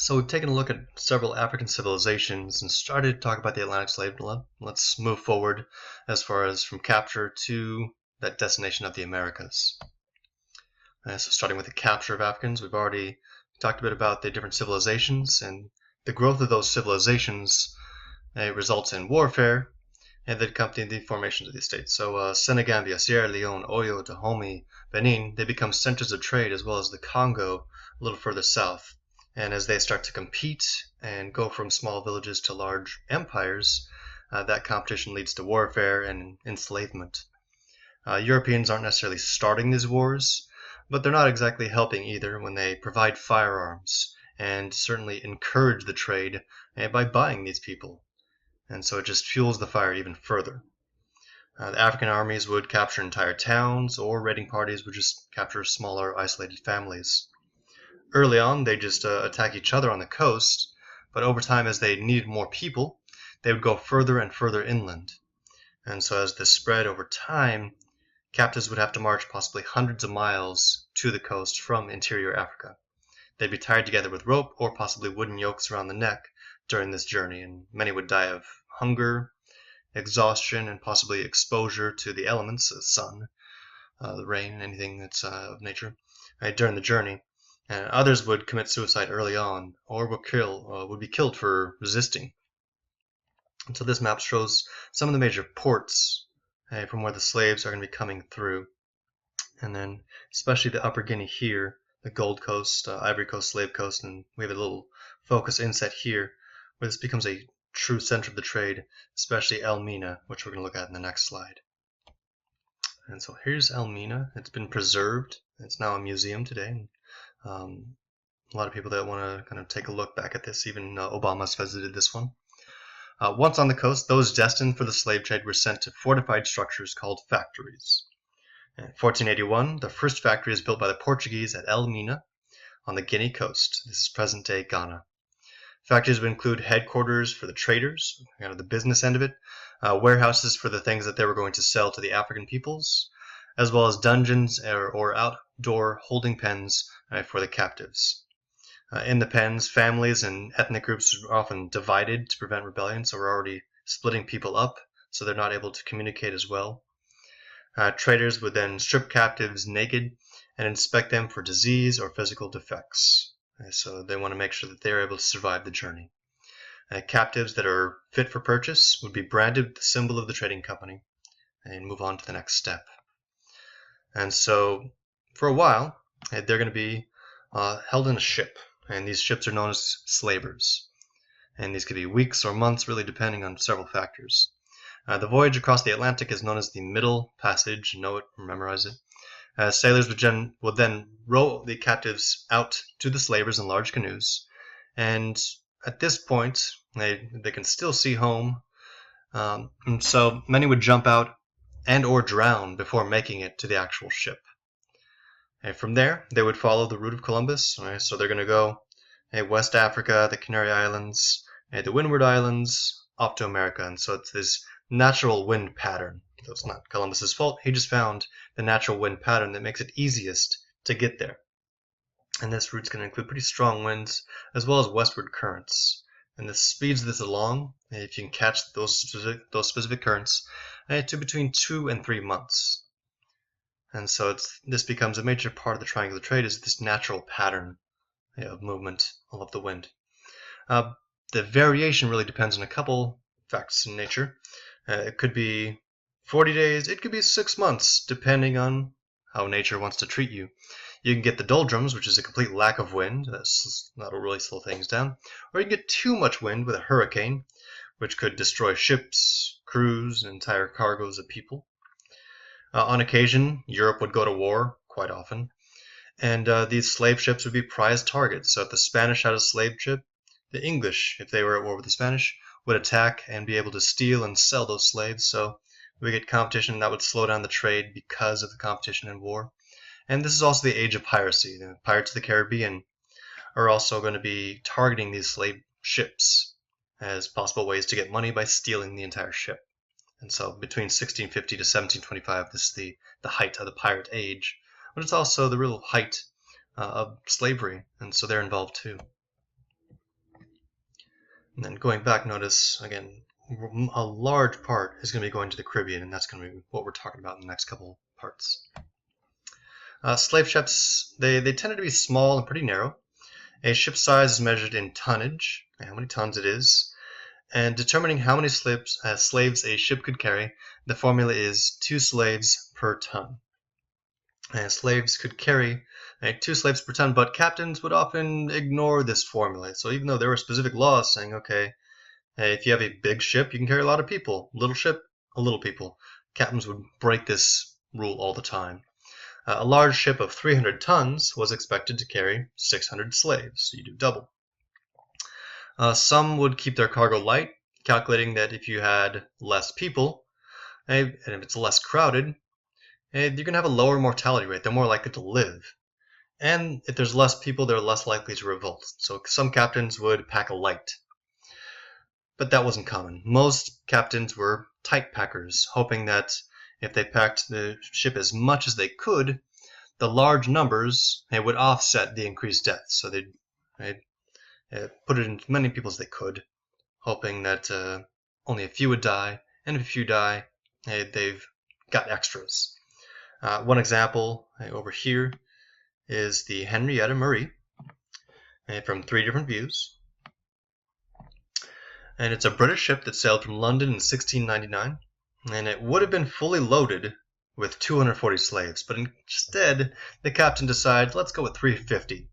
So we've taken a look at several African civilizations and started to talk about the Atlantic slave. Let's move forward as far as from capture to that destination of the Americas. So starting with the capture of Africans, we've already talked a bit about the different civilizations and the growth of those civilizations results in warfare and that accompany the formation of these states. So Senegambia, Sierra Leone, Oyo, Dahomey, Benin, they become centers of trade, as well as the Congo a little further south. And as they start to compete and go from small villages to large empires, that competition leads to warfare and enslavement. Europeans aren't necessarily starting these wars, but they're not exactly helping either when they provide firearms and certainly encourage the trade by buying these people. And so it just fuels the fire even further. The African armies would capture entire towns, or raiding parties would just capture smaller, isolated families. Early on, they just attack each other on the coast, but over time, as they needed more people, they would go further and further inland. And so as this spread over time, captives would have to march possibly hundreds of miles to the coast from interior Africa. They'd be tied together with rope or possibly wooden yokes around the neck during this journey, and many would die of hunger, exhaustion, and possibly exposure to the elements, the sun, the rain, anything that's of nature, during the journey. And others would commit suicide early on, or would be killed for resisting. And so this map shows some of the major ports from where the slaves are going to be coming through. And then especially the Upper Guinea here, the Gold Coast, Ivory Coast, Slave Coast, and we have a little focus inset here where this becomes a true center of the trade, especially Elmina, which we're going to look at in the next slide. And so here's Elmina. It's been preserved. It's now a museum today. A lot of people that want to kind of take a look back at this, even Obama's visited this one. Once on the coast, those destined for the slave trade were sent to fortified structures called factories. In 1481, the first factory is built by the Portuguese at Elmina on the Guinea coast. This is present-day Ghana. Factories would include headquarters for the traders, kind of the business end of it, warehouses for the things that they were going to sell to the African peoples, as well as dungeons or outdoor holding pens for the captives. In the pens, families and ethnic groups are often divided to prevent rebellion, so we're already splitting people up, so they're not able to communicate as well. Traders would then strip captives naked and inspect them for disease or physical defects. So they want to make sure that they're able to survive the journey. Captives that are fit for purchase would be branded with the symbol of the trading company and move on to the next step. And so for a while, they're going to be held in a ship, and these ships are known as slavers. And these could be weeks or months, really depending on several factors. The voyage across the Atlantic is known as the Middle Passage. Know it, memorize it. Sailors would then row the captives out to the slavers in large canoes, and at this point, they can still see home, and so many would jump out and or drown before making it to the actual ship. And from there, they would follow the route of Columbus, so they're going to go West Africa, the Canary Islands, the Windward Islands, off to America, and so it's this natural wind pattern. So it's not Columbus's fault. He just found the natural wind pattern that makes it easiest to get there. And this route's going to include pretty strong winds as well as westward currents. And this speeds this along, if you can catch those specific currents, to between 2 and 3 months. And so this becomes a major part of the triangular trade, is this natural pattern of movement of the wind. The variation really depends on a couple facts in nature. It could be 40 days, it could be 6 months, depending on how nature wants to treat you. You can get the doldrums, which is a complete lack of wind. That'll really slow things down. Or you can get too much wind with a hurricane, which could destroy ships, crews, and entire cargoes of people. On occasion, Europe would go to war, quite often. And these slave ships would be prized targets. So if the Spanish had a slave ship, the English, if they were at war with the Spanish, would attack and be able to steal and sell those slaves. So we get competition that would slow down the trade because of the competition in war. And this is also the age of piracy. The Pirates of the Caribbean are also going to be targeting these slave ships as possible ways to get money by stealing the entire ship. And so between 1650 to 1725, this is the height of the pirate age, but it's also the real height of slavery, and so they're involved too. And then going back, notice again, a large part is going to be going to the Caribbean, and that's going to be what we're talking about in the next couple parts. Slave ships, they tended to be small and pretty narrow. A ship size is measured in tonnage, how many tons it is, and determining how many slaves a ship could carry, the formula is 2 slaves per ton. And slaves could carry 2 slaves per ton, but captains would often ignore this formula. So even though there were specific laws saying, okay, if you have a big ship, you can carry a lot of people. Little ship, a little people. Captains would break this rule all the time. A large ship of 300 tons was expected to carry 600 slaves, so you do double. Some would keep their cargo light, calculating that if you had less people, and if it's less crowded, you're going to have a lower mortality rate. They're more likely to live. And if there's less people, they're less likely to revolt. So some captains would pack a light. But that wasn't common. Most captains were tight packers, hoping that if they packed the ship as much as they could, the large numbers would offset the increased deaths. So they'd put it in as many people as they could, hoping that only a few would die, and if a few die, they've got extras. One example over here is the Henrietta Marie, from 3 different views. And it's a British ship that sailed from London in 1699, and it would have been fully loaded with 240 slaves, but instead the captain decided, let's go with 350.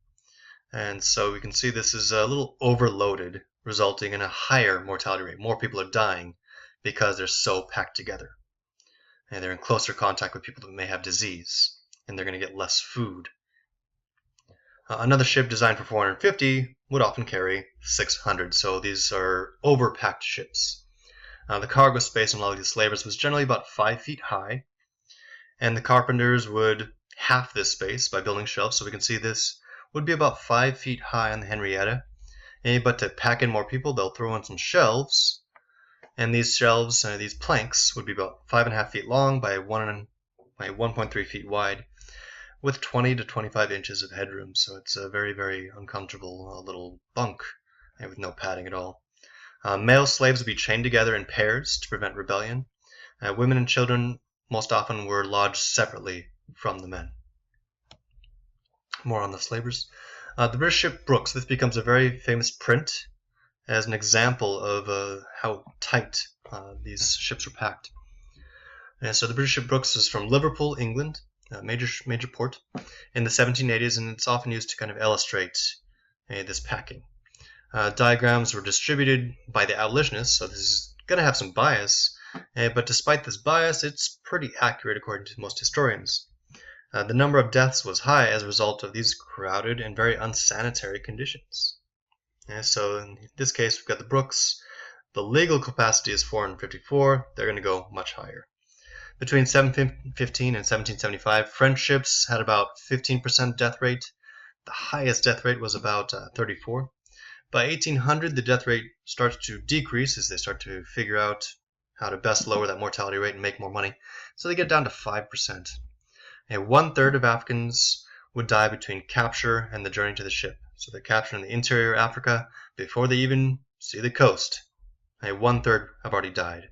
And so we can see this is a little overloaded, resulting in a higher mortality rate. More people are dying because they're so packed together. And they're in closer contact with people that may have disease, and they're going to get less food. Another ship designed for 450 would often carry 600, so these are overpacked ships. The cargo space on a lot of these slavers was generally about 5 feet high, and the carpenters would half this space by building shelves, so we can see this would be about 5 feet high on the Henrietta. But to pack in more people, they'll throw in some shelves, and these shelves, these planks, would be about 5.5 feet long by 1.3 feet wide, with 20 to 25 inches of headroom, so it's a very, very uncomfortable little bunk with no padding at all. Male slaves would be chained together in pairs to prevent rebellion. Women and children most often were lodged separately from the men. More on the slavers. The British ship Brooks, this becomes a very famous print as an example of how tight these ships were packed. And so the British ship Brooks is from Liverpool, England, a major port, in the 1780s, and it's often used to kind of illustrate this packing. Diagrams were distributed by the abolitionists, so this is going to have some bias, but despite this bias, it's pretty accurate according to most historians. The number of deaths was high as a result of these crowded and very unsanitary conditions. So in this case, we've got the Brooks. The legal capacity is 454. They're going to go much higher. Between 1715 and 1775, French ships had about 15% death rate. The highest death rate was about 34. By 1800, the death rate starts to decrease as they start to figure out how to best lower that mortality rate and make more money. So they get down to 5%. And 1/3 of Africans would die between capture and the journey to the ship. So they're capturing the interior Africa before they even see the coast. 1/3 have already died.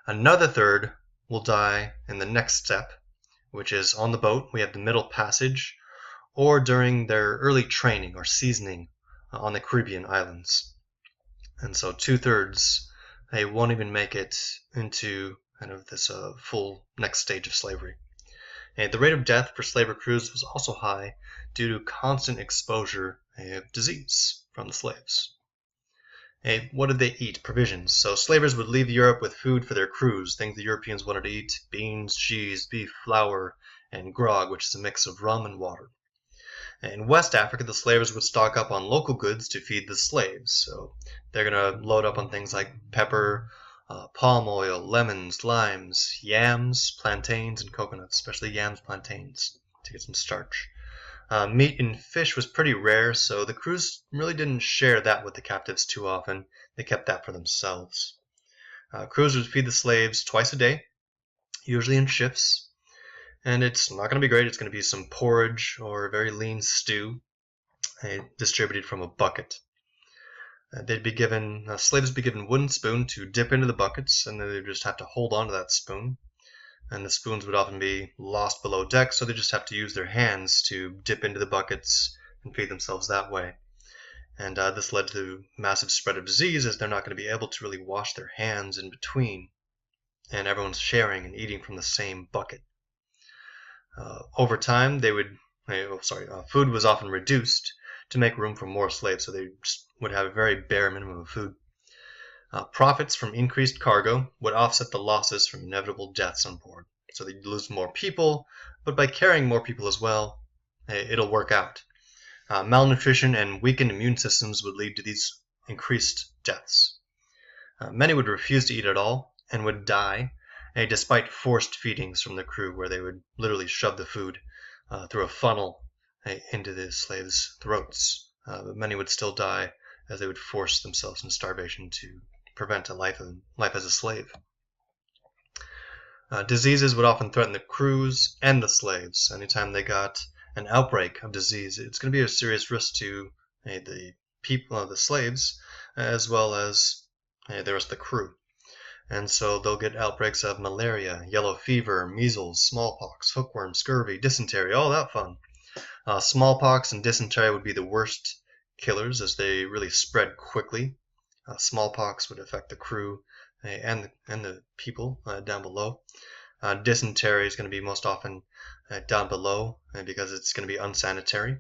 Another third will die in the next step, which is on the boat. We have the middle passage, or during their early training or seasoning on the Caribbean islands. And so 2/3 won't even make it into kind of this full next stage of slavery. The rate of death for slaver crews was also high due to constant exposure of disease from the slaves. What did they eat? Provisions. So slavers would leave Europe with food for their crews, things the Europeans wanted to eat: beans, cheese, beef, flour, and grog, which is a mix of rum and water. In West Africa, the slavers would stock up on local goods to feed the slaves. So they're going to load up on things like pepper, palm oil, lemons, limes, yams, plantains, and coconuts, especially yams, plantains, to get some starch. Meat and fish was pretty rare, so the crews really didn't share that with the captives too often. They kept that for themselves. Crews would feed the slaves twice a day, usually in shifts, and it's not going to be great. It's going to be some porridge or a very lean stew distributed from a bucket. Slaves would be given wooden spoon to dip into the buckets, and then they'd just have to hold on to that spoon. And the spoons would often be lost below deck, so they just have to use their hands to dip into the buckets and feed themselves that way. And this led to massive spread of disease, as they're not going to be able to really wash their hands in between, and everyone's sharing and eating from the same bucket. Over time, food was often reduced to make room for more slaves, so they would have a very bare minimum of food. Profits from increased cargo would offset the losses from inevitable deaths on board. So they'd lose more people, but by carrying more people as well, it'll work out. Malnutrition and weakened immune systems would lead to these increased deaths. Many would refuse to eat at all and would die, despite forced feedings from the crew, where they would literally shove the food through a funnel into the slaves' throats. But many would still die, as they would force themselves into starvation to prevent a life as a slave. Diseases would often threaten the crews and the slaves. Anytime they got an outbreak of disease, it's going to be a serious risk to the people, the slaves, as well as the rest of the crew. And so they'll get outbreaks of malaria, yellow fever, measles, smallpox, hookworm, scurvy, dysentery, all that fun. Smallpox and dysentery would be the worst killers, as they really spread quickly. Smallpox would affect the crew and the people down below. Dysentery is going to be most often down below because it's going to be unsanitary.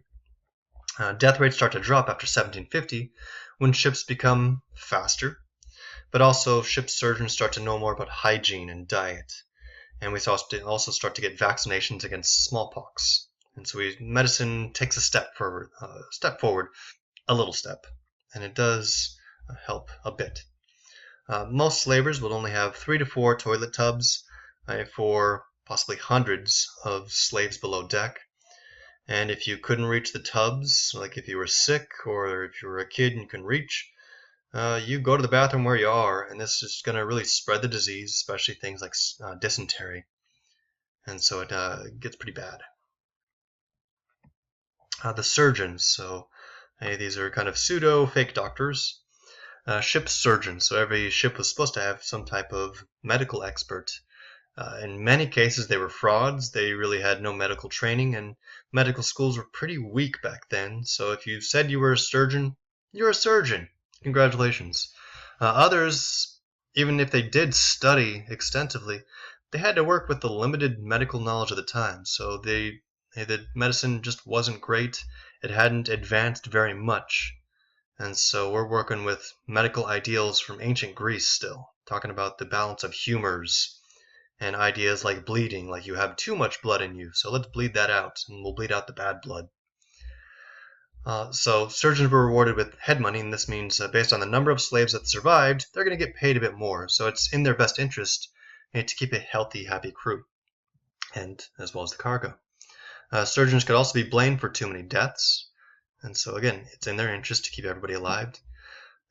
Death rates start to drop after 1750 when ships become faster, but also ship surgeons start to know more about hygiene and diet. And we also start to get vaccinations against smallpox. And so medicine takes a step forward, and it does help a bit. Most slavers will only have 3 to 4 toilet tubs for possibly hundreds of slaves below deck. And if you couldn't reach the tubs, like if you were sick or if you were a kid and you couldn't reach, you go to the bathroom where you are, and this is going to really spread the disease, especially things like dysentery. And so it gets pretty bad. The surgeons, so these are kind of pseudo-fake doctors. Ship surgeons, so every ship was supposed to have some type of medical expert. In many cases, they were frauds. They really had no medical training, and medical schools were pretty weak back then. So if you said you were a surgeon, you're a surgeon. Congratulations. Others, even if they did study extensively, they had to work with the limited medical knowledge of the time. So the medicine just wasn't great. It hadn't advanced very much. And so we're working with medical ideals from ancient Greece still, talking about the balance of humors and ideas like bleeding, like you have too much blood in you, so let's bleed that out, and we'll bleed out the bad blood. So surgeons were rewarded with head money, and this means based on the number of slaves that survived, they're going to get paid a bit more. So it's in their best interest to keep a healthy, happy crew, and as well as the cargo. Surgeons could also be blamed for too many deaths, and so again, it's in their interest to keep everybody alive.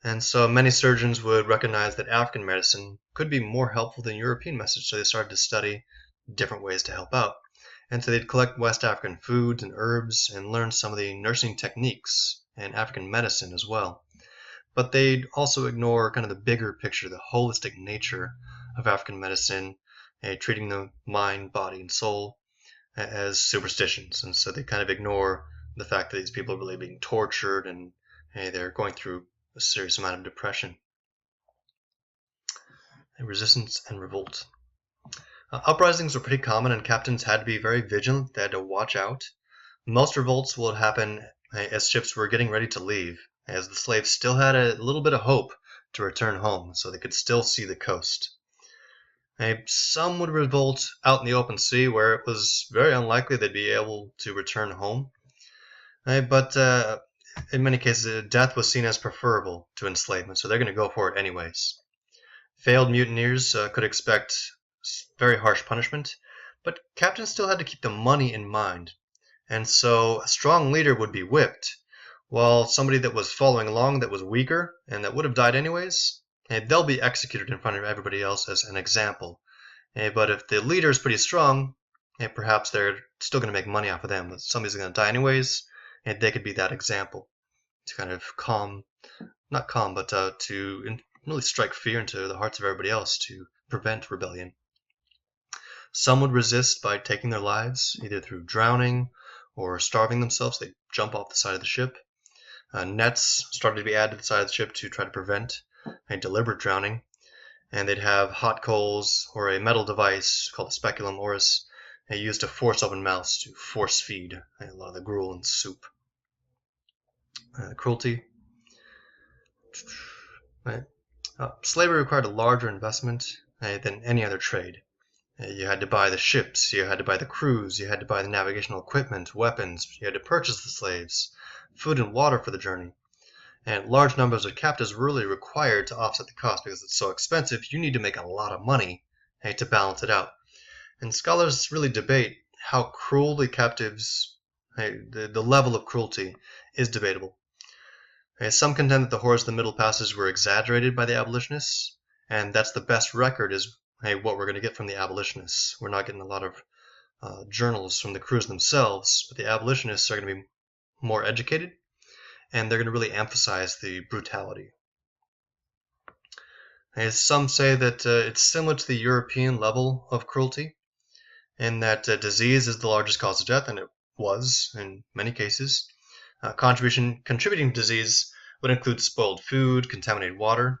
And so many surgeons would recognize that African medicine could be more helpful than European medicine, so they started to study different ways to help out. And so they'd collect West African foods and herbs and learn some of the nursing techniques and African medicine as well. But they'd also ignore kind of the bigger picture, the holistic nature of African medicine, treating the mind, body, and soul as superstitions. And so they kind of ignore the fact that these people are really being tortured and they're going through a serious amount of depression. Resistance and revolt. Uprisings were pretty common, and captains had to be very vigilant. They had to watch out. Most revolts would happen as ships were getting ready to leave, as the slaves still had a little bit of hope to return home, so they could still see the coast. Some would revolt out in the open sea, where it was very unlikely they'd be able to return home. But in many cases, death was seen as preferable to enslavement, so they're going to go for it anyways. Failed mutineers could expect very harsh punishment, but captains still had to keep the money in mind. And so a strong leader would be whipped, while somebody that was following along that was weaker and that would have died anyways, they'll be executed in front of everybody else as an example. But if the leader is pretty strong, perhaps they're still going to make money off of them. But somebody's going to die anyways, and they could be that example to kind of calm not calm, but to really strike fear into the hearts of everybody else to prevent rebellion. Some would resist by taking their lives, either through drowning or starving themselves. They'd jump off the side of the ship. Nets started to be added to the side of the ship to try to prevent a deliberate drowning. And they'd have hot coals or a metal device called a speculum oris used to force open mouths to force feed a lot of the gruel and soup. Cruelty. Right. Slavery required a larger investment than any other trade. You had to buy the ships, you had to buy the crews, you had to buy the navigational equipment, weapons, you had to purchase the slaves, food and water for the journey. And large numbers of captives were really required to offset the cost because it's so expensive. You need to make a lot of money to balance it out. And scholars really debate how cruel the captives, the level of cruelty is debatable. Some contend that the horrors of the Middle Passage were exaggerated by the abolitionists, and that's the best record is what we're going to get from the abolitionists. We're not getting a lot of journals from the crews themselves, but the abolitionists are going to be more educated, and they're going to really emphasize the brutality. Some say that it's similar to the European level of cruelty, and that disease is the largest cause of death, and it was in many cases. Contributing to disease would include spoiled food, contaminated water.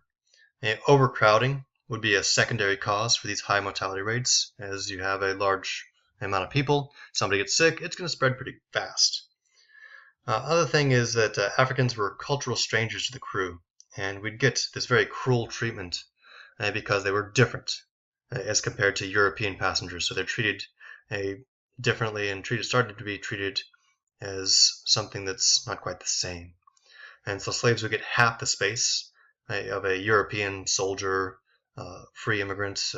Overcrowding would be a secondary cause for these high mortality rates. As you have a large amount of people, somebody gets sick, it's going to spread pretty fast. Other thing is that Africans were cultural strangers to the crew, and we'd get this very cruel treatment because they were different as compared to European passengers. So they're treated differently and started to be treated as something that's not quite the same. And so slaves would get half the space of a European soldier, free immigrant,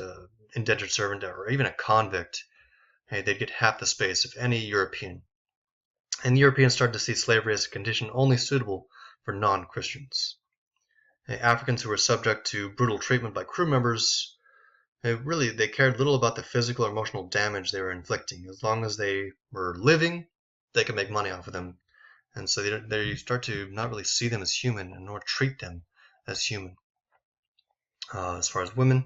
indentured servant, or even a convict. They'd get half the space of any European. And the Europeans started to see slavery as a condition only suitable for non-Christians. Africans who were subject to brutal treatment by crew members, they cared little about the physical or emotional damage they were inflicting. As long as they were living, they could make money off of them. And so they start to not really see them as human and nor treat them as human. As far as women,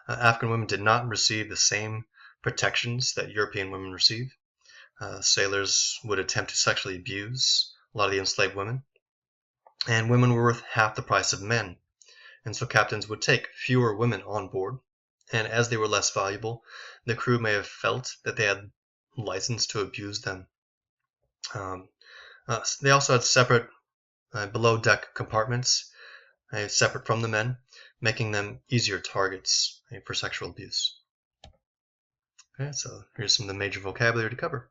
African women did not receive the same protections that European women receive. Sailors would attempt to sexually abuse a lot of the enslaved women. And women were worth half the price of men. And so captains would take fewer women on board. And as they were less valuable, the crew may have felt that they had license to abuse them. They also had separate below-deck compartments, separate from the men, making them easier targets for sexual abuse. Okay, so here's some of the major vocabulary to cover.